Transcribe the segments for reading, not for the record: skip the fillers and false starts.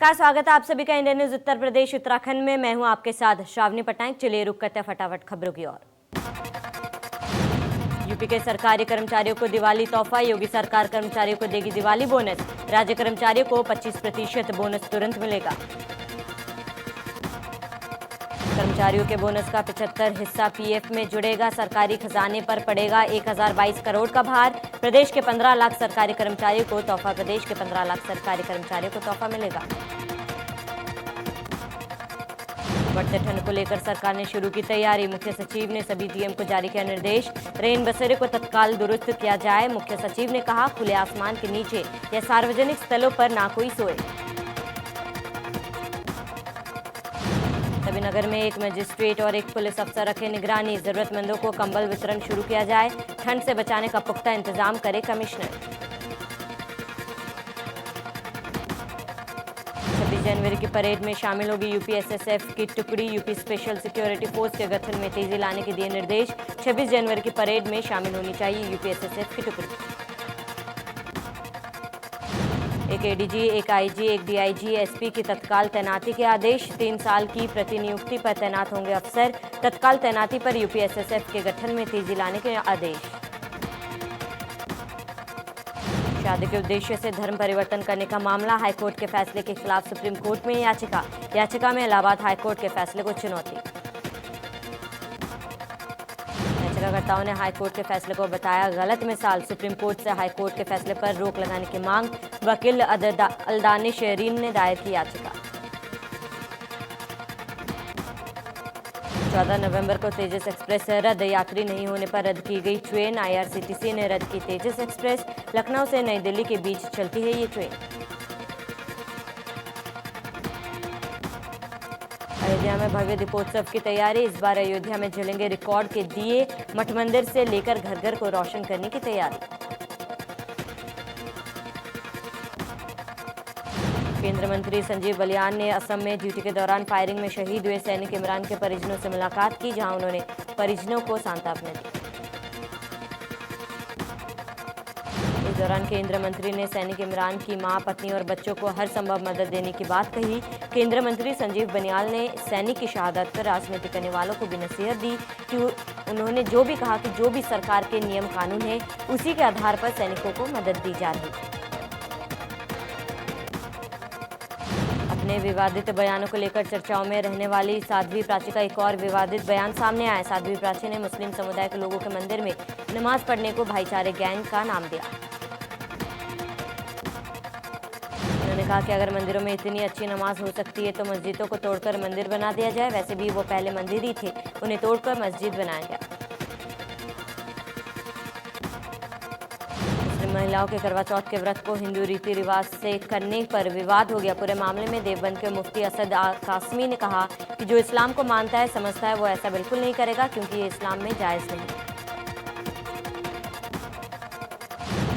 नमस्कार, स्वागत है आप सभी का इंडियन न्यूज उत्तर प्रदेश उत्तराखंड में। मैं हूं आपके साथ श्रावणी पटनायक। चलिए रुक करते हैं फटाफट खबरों की ओर। यूपी के सरकारी कर्मचारियों को दिवाली तोहफा, योगी सरकार कर्मचारियों को देगी दिवाली बोनस। राज्य कर्मचारियों को 25% बोनस तुरंत मिलेगा। कर्मचारियों के बोनस का 75 हिस्सा पीएफ में जुड़ेगा। सरकारी खजाने पर पड़ेगा 1022 करोड़ का भार। प्रदेश के 15 लाख सरकारी कर्मचारियों को तोहफा। प्रदेश के 15 लाख सरकारी कर्मचारियों को तोहफा मिलेगा। बढ़ते ठंड को लेकर सरकार ने शुरू की तैयारी। मुख्य सचिव ने सभी डीएम को जारी किया निर्देश। रेन बसेरे को तत्काल दुरुस्त किया जाए। मुख्य सचिव ने कहा, खुले आसमान के नीचे या सार्वजनिक स्थलों पर ना कोई सोए। सभी नगर में एक मजिस्ट्रेट और एक पुलिस अफसर रखे निगरानी। जरूरतमंदों को कंबल वितरण शुरू किया जाए। ठंड से बचाने का पुख्ता इंतजाम करे कमिश्नर। 26 जनवरी की परेड में शामिल होगी यूपी एसएसएफ की टुकड़ी। यूपी स्पेशल सिक्योरिटी फोर्स के गठन में तेजी लाने के दिए निर्देश। 26 जनवरी की परेड में शामिल होनी चाहिए यूपी एसएसएफ की टुकड़ी। एक एडीजी, एक आईजी, एक डीआईजी, एसपी की तत्काल तैनाती के आदेश। 3 साल की प्रतिनियुक्ति पर तैनात होंगे अफसर। तत्काल तैनाती पर यूपी एसएसएफ के गठन में तेजी लाने के आदेश। शादी के उद्देश्य से धर्म परिवर्तन करने का मामला। हाईकोर्ट के फैसले के खिलाफ सुप्रीम कोर्ट में याचिका में इलाहाबाद हाईकोर्ट के फैसले को चुनौती। याचिकाकर्ताओं ने हाईकोर्ट के फैसले को बताया गलत मिसाल। सुप्रीम कोर्ट से हाईकोर्ट के फैसले पर रोक लगाने की मांग। वकील अलदानिश रीन ने दायर की याचिका। 14 नवंबर को तेजस एक्सप्रेस रद्द। यात्री नहीं होने पर रद्द की गई ट्रेन। आईआरसीटीसी ने रद्द की तेजस एक्सप्रेस। लखनऊ से नई दिल्ली के बीच चलती है ये ट्रेन। अयोध्या में भव्य दीपोत्सव की तैयारी। इस बार अयोध्या में जलेंगे रिकॉर्ड के दिए। मठ मंदिर से लेकर घर घर को रोशन करने की तैयारी। केंद्रीय मंत्री संजीव बलियान ने असम में ड्यूटी के दौरान फायरिंग में शहीद हुए सैनिक इमरान के परिजनों से मुलाकात की, जहां उन्होंने परिजनों को सांत्वना दी। इस दौरान केंद्रीय मंत्री ने सैनिक इमरान की मां, पत्नी और बच्चों को हर संभव मदद देने की बात कही। केंद्रीय मंत्री संजीव बनियाल ने सैनिक की शहादत पर राजनीति करने वालों को भी नसीहत दी कि उन्होंने जो भी कहा कि जो भी सरकार के नियम कानून है उसी के आधार पर सैनिकों को मदद दी जा रही है। अपने विवादित बयानों को लेकर चर्चाओं में रहने वाली साध्वी प्राची का एक और विवादित बयान सामने आया। साध्वी प्राची ने मुस्लिम समुदाय के लोगों के मंदिर में नमाज पढ़ने को भाईचारे गैंग का नाम दिया। उन्होंने कहा कि अगर मंदिरों में इतनी अच्छी नमाज हो सकती है तो मस्जिदों को तोड़कर मंदिर बना दिया जाए। वैसे भी वो पहले मंदिर ही थे, उन्हें तोड़कर मस्जिद बनाया गया। महिलाओं के करवा चौथ के व्रत को हिंदू रीति रिवाज से करने पर विवाद हो गया। पूरे मामले में देवबंद के मुफ्ती असद कासमी ने कहा कि जो इस्लाम को मानता है, समझता है, वो ऐसा बिल्कुल नहीं करेगा क्योंकि ये इस्लाम में जायज़ नहीं।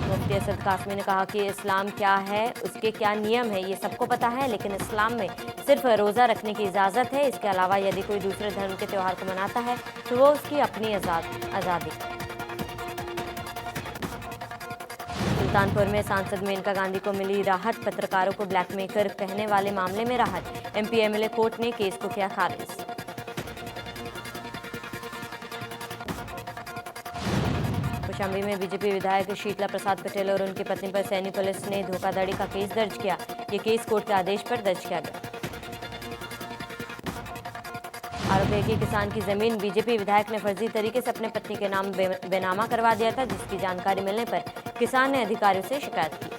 मुफ्ती असद कासमी ने कहा कि इस्लाम क्या है, उसके क्या नियम है, ये सबको पता है, लेकिन इस्लाम में सिर्फ रोज़ा रखने की इजाज़त है। इसके अलावा यदि कोई दूसरे धर्म के त्यौहार को मनाता है तो वो उसकी अपनी आज़ादी। सुल्तानपुर में सांसद मेनका गांधी को मिली राहत। पत्रकारों को ब्लैकमेकर कहने वाले मामले में राहत। एमपी एमएलए कोर्ट ने केस को किया खारिज। कौशाम्बी में बीजेपी विधायक शीतला प्रसाद पटेल और उनकी पत्नी पर सैनी पुलिस ने धोखाधड़ी का केस दर्ज किया। ये केस कोर्ट के आदेश पर दर्ज किया गया। आरोप है कि किसान की जमीन बीजेपी विधायक ने फर्जी तरीके से अपने पत्नी के नाम बेनामा करवा दिया था, जिसकी जानकारी मिलने पर किसान ने अधिकारियों से शिकायत की।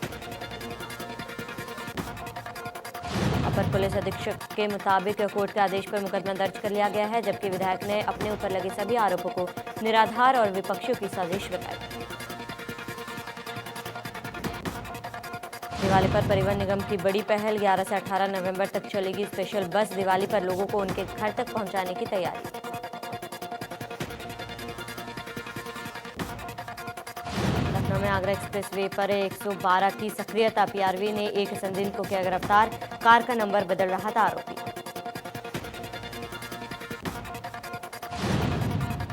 अपर पुलिस अधीक्षक के मुताबिक कोर्ट के आदेश पर मुकदमा दर्ज कर लिया गया है, जबकि विधायक ने अपने ऊपर लगे सभी आरोपों को निराधार और विपक्षियों की साजिश बताई। दिवाली पर परिवहन निगम की बड़ी पहल। 11 से 18 नवंबर तक चलेगी स्पेशल बस। दिवाली पर लोगों को उनके घर तक पहुंचाने की तैयारी। लखनऊ में आगरा एक्सप्रेस वे पर 112 की सक्रियता। पीआरवी ने एक संदिग्ध को किया गिरफ्तार। कार का नंबर बदल रहा था आरोपी।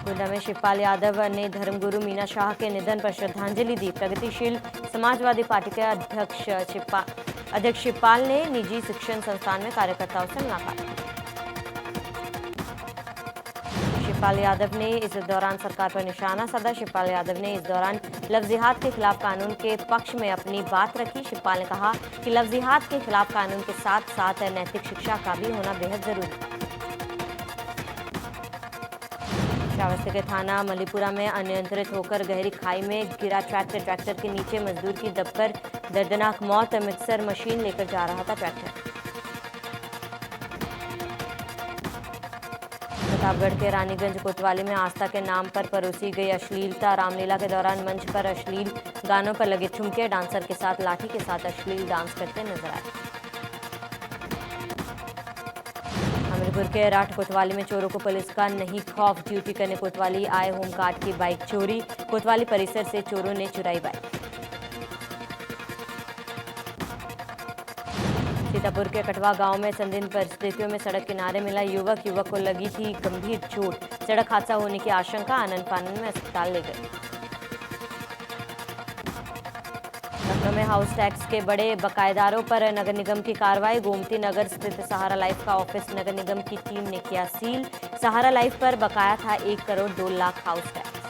गोड्डा में शिवपाल यादव ने धर्मगुरु मीना शाह के निधन पर श्रद्धांजलि दी। प्रगतिशील समाजवादी पार्टी के अध्यक्ष अध्यक्ष शिवपाल ने निजी शिक्षण संस्थान में कार्यकर्ताओं से मुलाकात की। शिवपाल यादव ने इस दौरान सरकार पर निशाना साधा। शिवपाल यादव ने इस दौरान लफ्जिहात के खिलाफ कानून के पक्ष में अपनी बात रखी। शिवपाल ने कहा कि लफ्जिहात के खिलाफ कानून के साथ साथ नैतिक शिक्षा का भी होना बेहद जरूरी है। श्रावस्ती के थाना मलीपुरा में अनियंत्रित होकर गहरी खाई में गिरा ट्रैक्टर के नीचे मजदूर की दबकर दर्दनाक मौत। मिक्सर मशीन लेकर जा रहा था ट्रैक्टर। प्रतापगढ़ के रानीगंज कोतवाली में आस्था के नाम पर परोसी गई अश्लीलता। रामलीला के दौरान मंच पर अश्लील गानों पर लगे ठुमके, डांसर के साथ लाठी के साथ अश्लील डांस करते नजर आए। हमीरपुर के राठ कोतवाली में चोरों को पुलिस का नहीं खौफ। ड्यूटी करने कोतवाली आए होमगार्ड की बाइक चोरी। कोतवाली परिसर से चोरों ने चुराई बाइक। सीतापुर के कटवा गांव में संदिग्ध परिस्थितियों में सड़क किनारे मिला युवक को लगी थी गंभीर चोट। सड़क हादसा होने की आशंका, आनन फानन में अस्पताल ले गए। लखनऊ में हाउस टैक्स के बड़े बकायेदारों पर नगर निगम की कार्रवाई। गोमती नगर स्थित सहारा लाइफ का ऑफिस नगर निगम की टीम ने किया सील। सहारा लाइफ पर बकाया था 1 करोड़ 2 लाख हाउस टैक्स।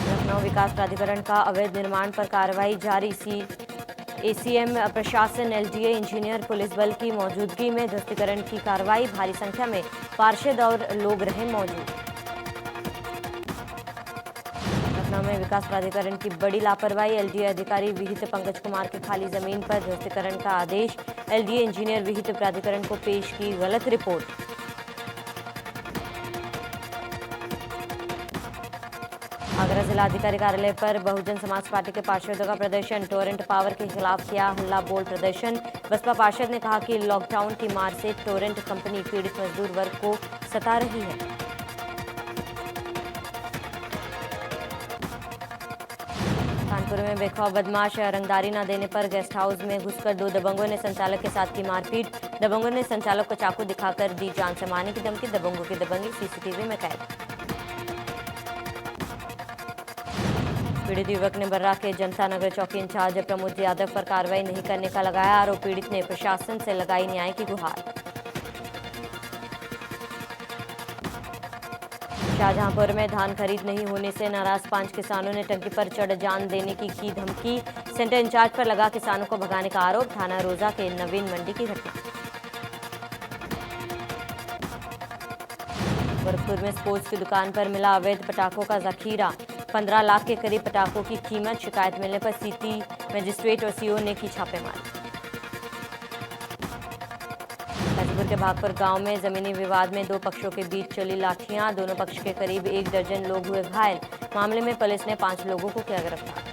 लखनऊ विकास प्राधिकरण का अवैध निर्माण पर कार्रवाई जारी। एसीएम प्रशासन, एलडीए, इंजीनियर, पुलिस बल की मौजूदगी में ध्वस्तीकरण की कार्रवाई। भारी संख्या में पार्षद और लोग रहे मौजूद। लखनऊ में विकास प्राधिकरण की बड़ी लापरवाही। एलडीए अधिकारी विहित पंकज कुमार के खाली जमीन पर ध्वस्तीकरण का आदेश। एलडीए इंजीनियर विहित प्राधिकरण को पेश की गलत रिपोर्ट। आगरा जिलाधिकारी कार्यालय पर बहुजन समाज पार्टी के पार्षदों का प्रदर्शन। टोरेंट पावर के खिलाफ किया हल्ला बोल प्रदर्शन। बसपा पार्षद ने कहा कि लॉकडाउन की मार से टोरेंट कंपनी पीड़ित मजदूर वर्ग को सता रही है। कानपुर में बेखौफ बदमाश रंगदारी न देने पर गेस्ट हाउस में घुसकर 2 दबंगों ने संचालक के साथ की मारपीट। दबंगों ने संचालक को चाकू दिखाकर दी जान से मारने की धमकी। दबंगों की दबंगी सीसीटीवी में कैद। पीड़ित युवक ने बर्रा के जनता नगर चौकी इंचार्ज प्रमोद यादव पर कार्रवाई नहीं करने का लगाया आरोप। पीड़ित ने प्रशासन से लगाई न्याय की गुहार। शाहजहांपुर में धान खरीद नहीं होने से नाराज 5 किसानों ने टंकी पर चढ़ जान देने की धमकी। सेंटर इंचार्ज पर लगा किसानों को भगाने का आरोप। थाना रोजा के नवीन मंडी की घटना। गोरखपुर में स्पोर्ट्स की दुकान पर मिला अवैध पटाखों का जखीरा। 15 लाख के करीब पटाखों की कीमत। शिकायत मिलने पर सिटी मजिस्ट्रेट और सीओ ने की छापेमारी। गाजीपुर के भागपुर गांव में जमीनी विवाद में 2 पक्षों के बीच चली लाठियां। दोनों पक्ष के करीब 1 दर्जन लोग हुए घायल। मामले में पुलिस ने 5 लोगों को किया गिरफ्तार।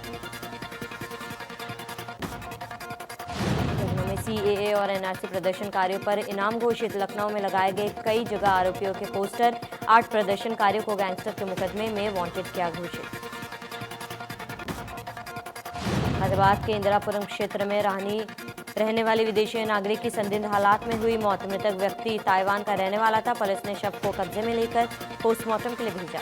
लखनऊ में सीएए और एनआरसी प्रदर्शनकारियों पर इनाम घोषित। लखनऊ में लगाए गए कई जगह आरोपियों के पोस्टर। 8 प्रदर्शनकारियों को गैंगस्टर के मुकदमे में वांटेड किया घोषित। हैदराबाद के इंदिरापुरम क्षेत्र में रहने वाली विदेशी नागरिक की संदिग्ध हालात में हुई मौत। मृतक व्यक्ति ताइवान का रहने वाला था। पुलिस ने शव को कब्जे में लेकर पोस्टमार्टम के लिए भेजा।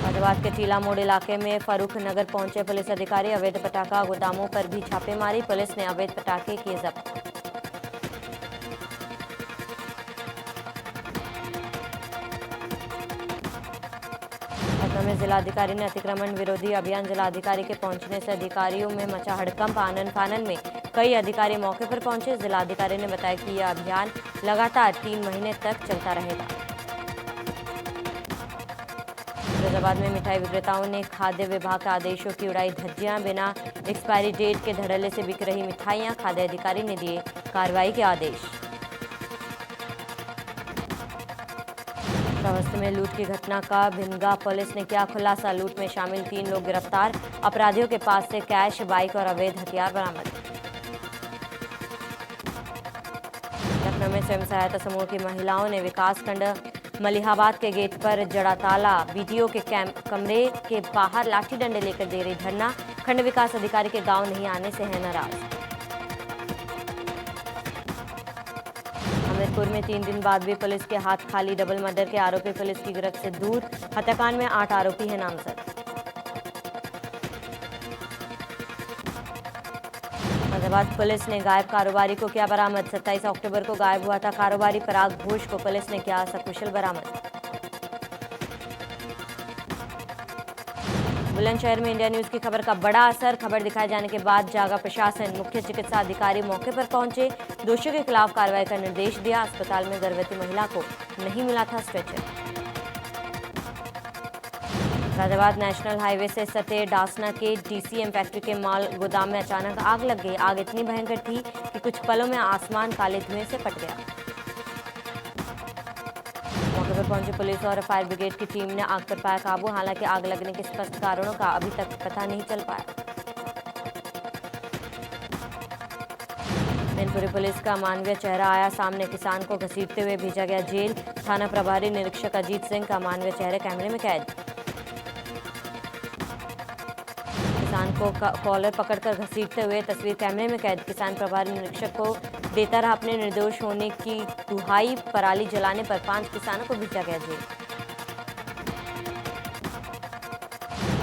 हैदराबाद के टीला मोड़ इलाके में फारूक नगर पहुंचे पुलिस अधिकारी। अवैध पटाखा गोदामों पर भी छापेमारी। पुलिस ने अवैध पटाखे किए जब्त। लखनऊ में जिलाधिकारी ने अतिक्रमण विरोधी अभियान। जिलाधिकारी के पहुंचने से अधिकारियों में मचा हड़कंप। आनन फानन में कई अधिकारी मौके पर पहुंचे। जिलाधिकारी ने बताया कि यह अभियान लगातार 3 महीने तक चलता रहेगा। फिरोजाबाद में मिठाई विक्रेताओं ने खाद्य विभाग के आदेशों की उड़ाई धज्जियां। बिना एक्सपायरी डेट के धड़ल्ले से बिक रही मिठाइयां। खाद्य अधिकारी ने दिए कार्रवाई के आदेश। श्रावस्ती में लूट की घटना का भिनगा पुलिस ने किया खुलासा। लूट में शामिल 3 लोग गिरफ्तार। अपराधियों के पास से कैश, बाइक और अवैध हथियार बरामद। लखनऊ में स्वयं सहायता समूह की महिलाओं ने विकासखंड मलिहाबाद के गेट पर जड़ा ताला। बीडीओ के कमरे के बाहर लाठी डंडे लेकर दे रही धरना। खंड विकास अधिकारी के गांव नहीं आने से है नाराज। हमीरपुर में 3 दिन बाद भी पुलिस के हाथ खाली। डबल मर्डर के आरोपी पुलिस की गिरफ्त से दूर। हत्याकांड में 8 आरोपी हैं नामजद। फैजाबाद पुलिस ने गायब कारोबारी को किया बरामद। 27 अक्टूबर को गायब हुआ था कारोबारी पराग घोष को पुलिस ने किया सकुशल बरामद। बुलंदशहर में इंडिया न्यूज की खबर का बड़ा असर। खबर दिखाए जाने के बाद जागा प्रशासन। मुख्य चिकित्सा अधिकारी मौके पर पहुंचे, दोषियों के खिलाफ कार्रवाई का निर्देश दिया। अस्पताल में गर्भवती महिला को नहीं मिला था स्ट्रेचर। फैजाबाद नेशनल हाईवे से सटे डासना के डीसीएम फैक्ट्री के माल गोदाम में अचानक आग लग गई। आग इतनी भयंकर थी कि कुछ पलों में आसमान काले धुएं से पट गया। मौके पर पहुंची पुलिस और फायर ब्रिगेड की टीम ने आग पर पाया काबू। हालांकि आग लगने के स्पष्ट कारणों का अभी तक पता नहीं चल पाया। मैनपुरी पुलिस का मानवीय चेहरा आया सामने। किसान को घसीटते हुए भेजा गया जेल। थाना प्रभारी निरीक्षक अजीत सिंह का मानवीय चेहरे कैमरे में कैद। किसान को कॉलर पकड़कर घसीटते हुए तस्वीर कैमरे में कैद। किसान प्रभारी निरीक्षक को देता रहा अपने निर्दोष होने की दुहाई। पराली जलाने पर 5 किसानों को भेजा गया जेल।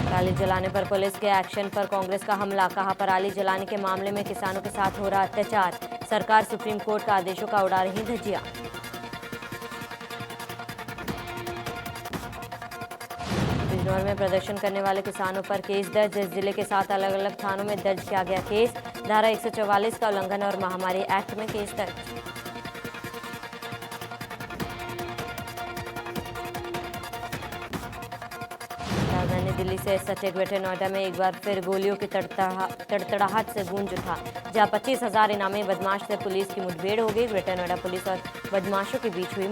पराली जलाने पर पुलिस के एक्शन पर कांग्रेस का हमला। कहा, पराली जलाने के मामले में किसानों के साथ हो रहा अत्याचार। सरकार सुप्रीम कोर्ट का आदेशों का उड़ा रही धज्जियां। बिजनौर में प्रदर्शन करने वाले किसानों पर केस दर्ज। इस जिले के 7 अलग अलग थानों में दर्ज किया गया केस। धारा 144 का उल्लंघन और महामारी एक्ट में केस दर्ज। राजधानी दिल्ली से सटे ग्रेटर नोएडा में एक बार फिर गोलियों की तड़तड़ाहट से गूंज उठा, जहां 25,000 इनामी बदमाश से पुलिस की मुठभेड़ हो गई। ग्रेटर नोएडा पुलिस और बदमाशों के बीच हुई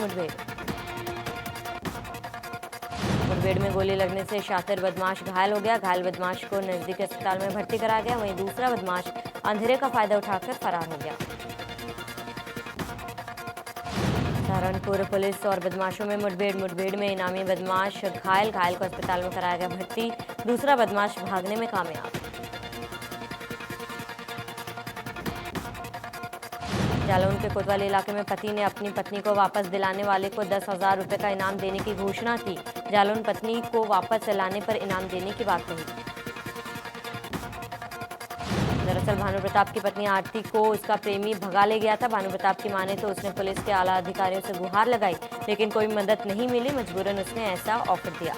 मुठभेड़ में गोली लगने से शातिर बदमाश घायल हो गया। घायल बदमाश को नजदीकी अस्पताल में भर्ती कराया गया। वहीं दूसरा बदमाश अंधेरे का फायदा उठाकर फरार हो गया। सहारनपुर पुलिस और बदमाशों में मुठभेड़ में इनामी बदमाश घायल को अस्पताल में कराया गया भर्ती। दूसरा बदमाश भागने में कामयाब। जालौन के कोतवाली इलाके में पति ने अपनी पत्नी को वापस दिलाने वाले को 10,000 रुपये का इनाम देने की घोषणा की। जालौन पत्नी को वापस लाने पर इनाम देने की बात कही। दरअसल भानु प्रताप की पत्नी आरती को उसका प्रेमी भगा ले गया था। भानु प्रताप की माने तो उसने पुलिस के आला अधिकारियों से गुहार लगाई, लेकिन कोई मदद नहीं मिली। मजबूरन उसने ऐसा ऑफर दिया।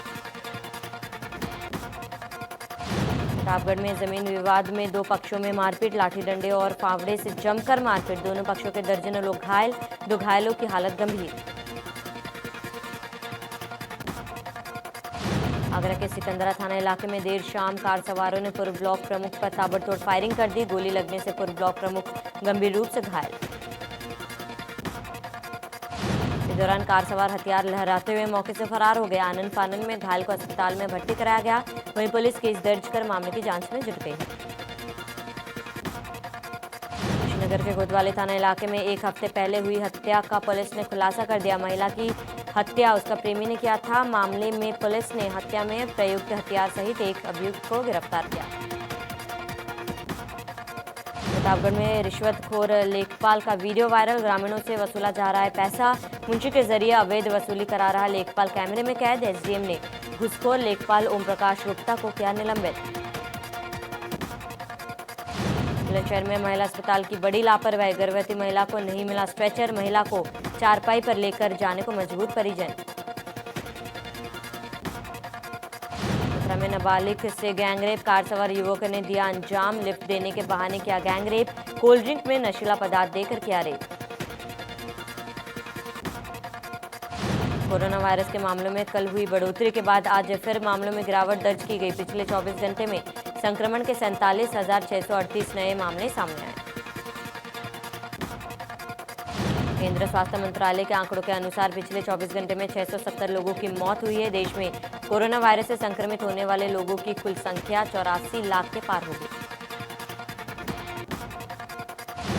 प्रतापगढ़ में जमीन विवाद में 2 पक्षों में मारपीट। लाठी डंडे और फावड़े से जमकर मारपीट। दोनों पक्षों के दर्जनों लोग घायल। 2 घायलों की हालत गंभीर। आगरा के सिकंदरा थाना इलाके में देर शाम कार सवारों ने पूर्व ब्लॉक प्रमुख पर ताबड़तोड़ फायरिंग कर दी। गोली लगने से पूर्व ब्लॉक प्रमुख गंभीर रूप से घायल। इस दौरान कार सवार हथियार लहराते हुए मौके से फरार हो गए। आनन फानन में घायल को अस्पताल में भर्ती कराया गया। वहीं पुलिस केस दर्ज कर मामले की जांच में जुट गई है। कुशीनगर के कोतवाली थाना इलाके में 1 हफ्ते पहले हुई हत्या का पुलिस ने खुलासा कर दिया। महिला की हत्या उसका प्रेमी ने किया था। मामले में पुलिस ने हत्या में प्रयुक्त हथियार सहित 1 अभियुक्त को गिरफ्तार किया। प्रतापगढ़ में रिश्वतखोर लेखपाल का वीडियो वायरल। ग्रामीणों से वसूला जा रहा है पैसा। मुंशी के जरिए अवैध वसूली करा रहा लेखपाल कैमरे में कैद। एसडीएम ने घुसखोर लेखपाल ओम प्रकाश गुप्ता को किया निलंबित। बुलंदशहर में महिला अस्पताल की बड़ी लापरवाही। गर्भवती महिला को नहीं मिला स्ट्रेचर। महिला को चारपाई पर लेकर जाने को मजबूर परिजन। मथुरा में नाबालिग से गैंगरेप। कार सवार युवक ने दिया अंजाम। लिफ्ट देने के बहाने किया गैंगरेप। कोल्ड ड्रिंक में नशीला पदार्थ देकर किया रेप। कोरोना वायरस के मामलों में कल हुई बढ़ोतरी के बाद आज फिर मामलों में गिरावट दर्ज की गई। पिछले 24 घंटे में संक्रमण के 47,638 नए मामले सामने आए। केंद्र स्वास्थ्य मंत्रालय के आंकड़ों के अनुसार पिछले 24 घंटे में 670 लोगों की मौत हुई है। देश में कोरोना वायरस से संक्रमित होने वाले लोगों की कुल संख्या 84 लाख के पार हो गई।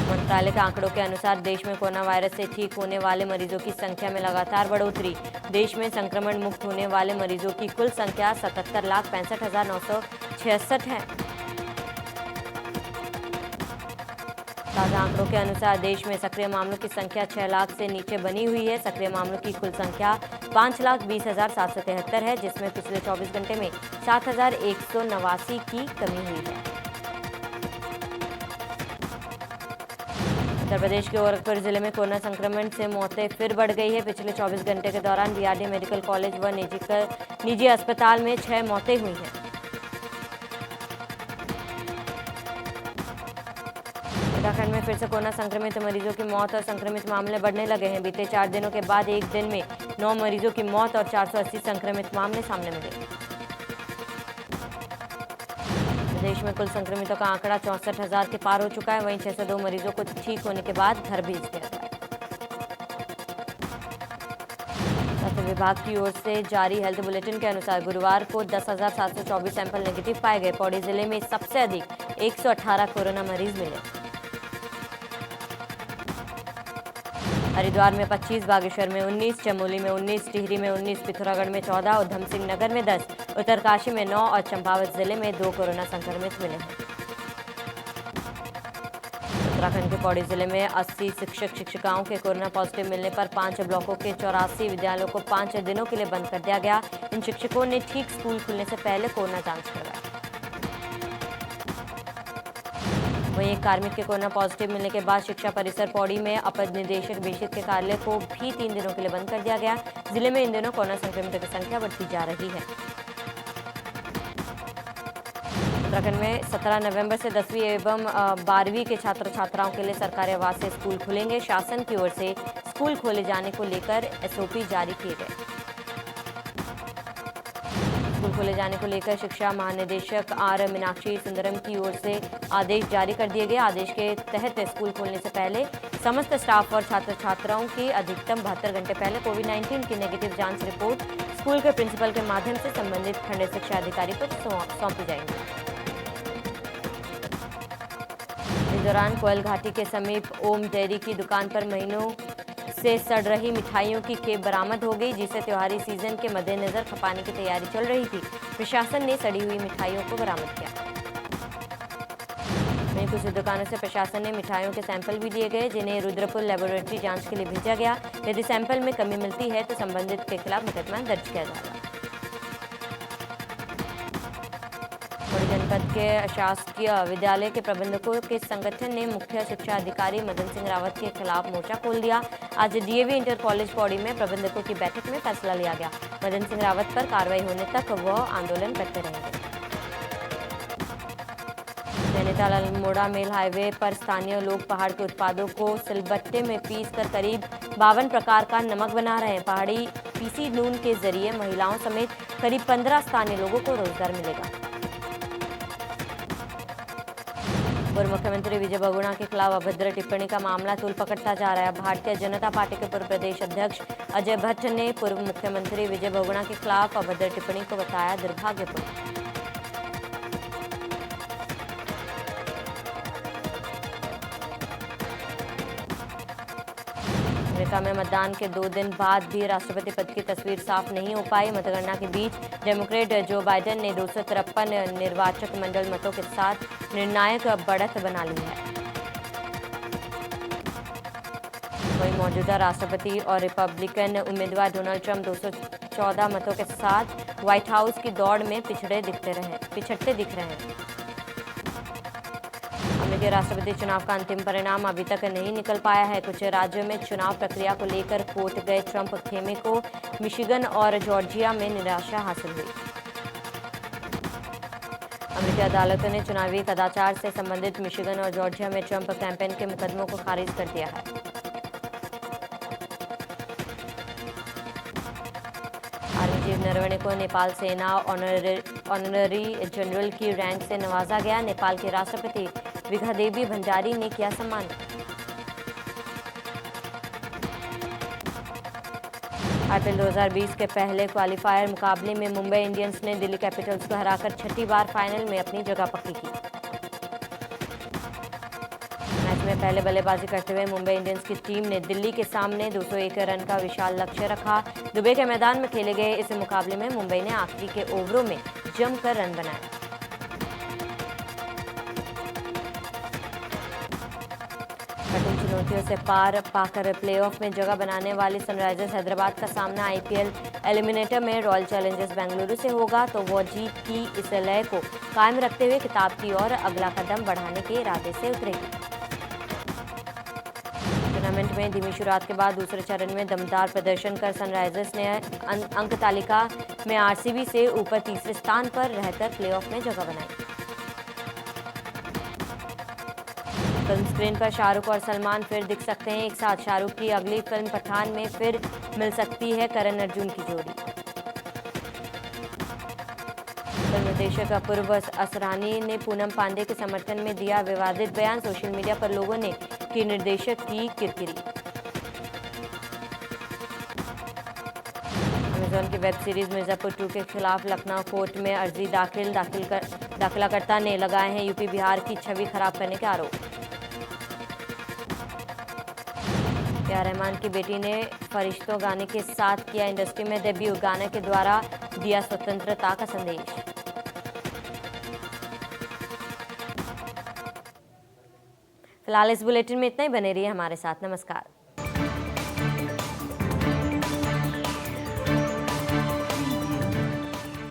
मंत्रालय के आंकड़ों के अनुसार देश में कोरोना वायरस से ठीक होने वाले मरीजों की संख्या में लगातार बढ़ोतरी। देश में संक्रमण मुक्त होने वाले मरीजों की कुल संख्या 77,65,966 है। ताज़ा आंकड़ों के अनुसार देश में सक्रिय मामलों की संख्या 6 लाख से नीचे बनी हुई है। सक्रिय मामलों की कुल संख्या 5,20,773 है, जिसमें पिछले 24 घंटे में 7,189 की कमी हुई है। उत्तर प्रदेश के गोरखपुर जिले में कोरोना संक्रमण से मौतें फिर बढ़ गई है। पिछले 24 घंटे के दौरान बीआरडी मेडिकल कॉलेज व निजी अस्पताल में 6 मौतें हुई हैं। उत्तराखंड में फिर से कोरोना संक्रमित मरीजों की मौत और संक्रमित मामले बढ़ने लगे हैं। बीते 4 दिनों के बाद एक दिन में 9 मरीजों की मौत और 480 संक्रमित मामले सामने मिले। देश में कुल संक्रमितों का आंकड़ा 64,000 के पार हो चुका है। वहीं 602 मरीजों को ठीक होने के बाद घर भेज दिया गया। स्वास्थ्य विभाग की ओर से जारी हेल्थ बुलेटिन के अनुसार गुरुवार को 10,724 सैंपल नेगेटिव पाए गए। पौड़ी जिले में सबसे अधिक 118 कोरोना मरीज मिले। हरिद्वार में 25, बागेश्वर में 19, चमोली में 19, टिहरी में 19, पिथौरागढ़ में 14, उधम सिंह नगर में 10, उत्तरकाशी में 9 और चंपावत जिले में 2 कोरोना संक्रमित मिले हैं। उत्तराखंड के पौड़ी जिले में 80 शिक्षक शिक्षिकाओं के कोरोना पॉजिटिव मिलने पर 5 ब्लॉकों के 84 विद्यालयों को 5 दिनों के लिए बंद कर दिया गया। इन शिक्षकों ने ठीक स्कूल खुलने से पहले कोरोना जांच करवाई। वहीं एक कार्मिक के कोरोना पॉजिटिव मिलने के बाद शिक्षा परिसर पौड़ी में अपर निदेशक बेसिक के कार्यालय को भी 3 दिनों के लिए बंद कर दिया गया। जिले में इन दिनों कोरोना संक्रमितों की संख्या बढ़ती जा रही है। उत्तराखंड में 17 नवंबर से 10वीं एवं 12वीं के छात्र छात्राओं के लिए सरकारी आवास से स्कूल खुलेंगे। शासन की ओर से स्कूल खोले जाने को लेकर एसओपी जारी किए गए। स्कूल खोले जाने को लेकर शिक्षा महानिदेशक आर मीनाक्षी सुंदरम की ओर से आदेश जारी कर दिए गए। आदेश के तहत स्कूल खोलने से पहले समस्त स्टाफ और छात्र छात्राओं की अधिकतम 72 घंटे पहले कोविड-19 की नेगेटिव जांच रिपोर्ट स्कूल के प्रिंसिपल के माध्यम से संबंधित खंड शिक्षा अधिकारी को सौंपी जाएंगी। इस दौरान कोयल घाटी के समीप ओम डेयरी की दुकान पर महीनों से सड़ रही मिठाइयों की खेप बरामद हो गई, जिसे त्योहारी सीजन के मद्देनजर खपाने की तैयारी चल रही थी। प्रशासन ने सड़ी हुई मिठाइयों को बरामद किया। वहीं कुछ दुकानों से प्रशासन ने मिठाइयों के सैंपल भी लिए गए, जिन्हें रुद्रपुर लेबोरेटरी जांच के लिए भेजा गया। यदि सैंपल में कमी मिलती है तो संबंधित के खिलाफ मुकदमा दर्ज किया जाएगा। पौड़ी जनपद के शासकीय विद्यालय के प्रबंधकों के संगठन ने मुख्य शिक्षा अधिकारी मदन सिंह रावत के खिलाफ मोर्चा खोल दिया। आज डीएवी इंटर कॉलेज पौड़ी में प्रबंधकों की बैठक में फैसला लिया गया। मदन सिंह रावत पर कार्रवाई होने तक वह आंदोलन करते रहेंगे। नैनीताल अल्मोड़ा मेल हाईवे पर स्थानीय लोग पहाड़ के उत्पादों को सिलबट्टे में पीस कर करीब 52 प्रकार का नमक बना रहे हैं। पहाड़ी पीसी नून के जरिए महिलाओं समेत करीब 15 स्थानीय लोगों को रोजगार मिलेगा। पूर्व मुख्यमंत्री विजय बहुगुणा के खिलाफ अभद्र टिप्पणी का मामला तूल पकड़ता जा रहा है। भारतीय जनता पार्टी के पूर्व प्रदेश अध्यक्ष अजय भट्ट ने पूर्व मुख्यमंत्री विजय बहुगुणा के खिलाफ अभद्र टिप्पणी को बताया दुर्भाग्यपूर्ण। अमेरिका में मतदान के 2 दिन बाद भी राष्ट्रपति पद की तस्वीर साफ नहीं हो पाई। मतगणना के बीच डेमोक्रेट जो बाइडेन ने 253 निर्वाचक मंडल मतों के साथ निर्णायक बढ़त बना ली है। वहीं मौजूदा राष्ट्रपति और रिपब्लिकन उम्मीदवार डोनाल्ड ट्रंप 214 मतों के साथ व्हाइट हाउस की दौड़ में पिछड़ते दिख रहे हैं। अमेरिकी राष्ट्रपति चुनाव का अंतिम परिणाम अभी तक नहीं निकल पाया है। कुछ राज्यों में चुनाव प्रक्रिया को लेकर कोर्ट गए ट्रंप खेमे को मिशिगन और जॉर्जिया में निराशा हासिल हुई। अमेरिकी अदालतों ने चुनावी कदाचार से संबंधित मिशिगन और जॉर्जिया में ट्रंप कैंपेन के मुकदमों को खारिज कर दिया है। आर्मी चीफ नरवणे को नेपाल सेना ऑनररी जनरल की रैंक से नवाजा गया। नेपाल के राष्ट्रपति विद्यादेवी भंडारी ने किया सम्मान। आईपीएल 2020 के पहले क्वालिफायर मुकाबले में मुंबई इंडियंस ने दिल्ली कैपिटल्स को हराकर 6ठी बार फाइनल में अपनी जगह पक्की की। मैच में पहले बल्लेबाजी करते हुए मुंबई इंडियंस की टीम ने दिल्ली के सामने 201 रन का विशाल लक्ष्य रखा। दुबई के मैदान में खेले गए इस मुकाबले में मुंबई ने आखिरी के ओवरों में जमकर रन बनाए। कठिन चुनौतियों से पार पाकर प्लेऑफ में जगह बनाने वाली सनराइजर्स हैदराबाद का सामना आईपीएल एलिमिनेटर में रॉयल चैलेंजर्स बेंगलुरु से होगा, तो वो जीत की इस लय को कायम रखते हुए खिताब की ओर अगला कदम बढ़ाने के इरादे से उतरेगी। टूर्नामेंट में धीमी शुरुआत के बाद दूसरे चरण में दमदार प्रदर्शन कर सनराइजर्स ने अंक तालिका में आरसीबी से ऊपर तीसरे स्थान पर रहकर प्लेऑफ में जगह बनाई। फिल्म स्क्रीन पर शाहरुख और सलमान फिर दिख सकते हैं एक साथ। शाहरुख की अगली फिल्म पठान में फिर मिल सकती है करण अर्जुन की जोड़ी। फिल्म निर्देशक अपूर्व असरानी ने पूनम पांडे के समर्थन में दिया विवादित बयान। सोशल मीडिया पर लोगों ने की निर्देशक की किरकिरी। अमेजॉन की वेब सीरीज मिर्जापुर 2 के खिलाफ लखनऊ कोर्ट में अर्जी दाखिलाकर्ता ने लगाए हैं यूपी बिहार की छवि खराब करने के आरोप। ए.आर. रहमान की बेटी ने फरिश्तों गाने के साथ किया इंडस्ट्री में डेब्यू। गाने के द्वारा दिया स्वतंत्रता का संदेश। फिलहाल इस बुलेटिन में इतना ही। बने रहिए हमारे साथ। नमस्कार।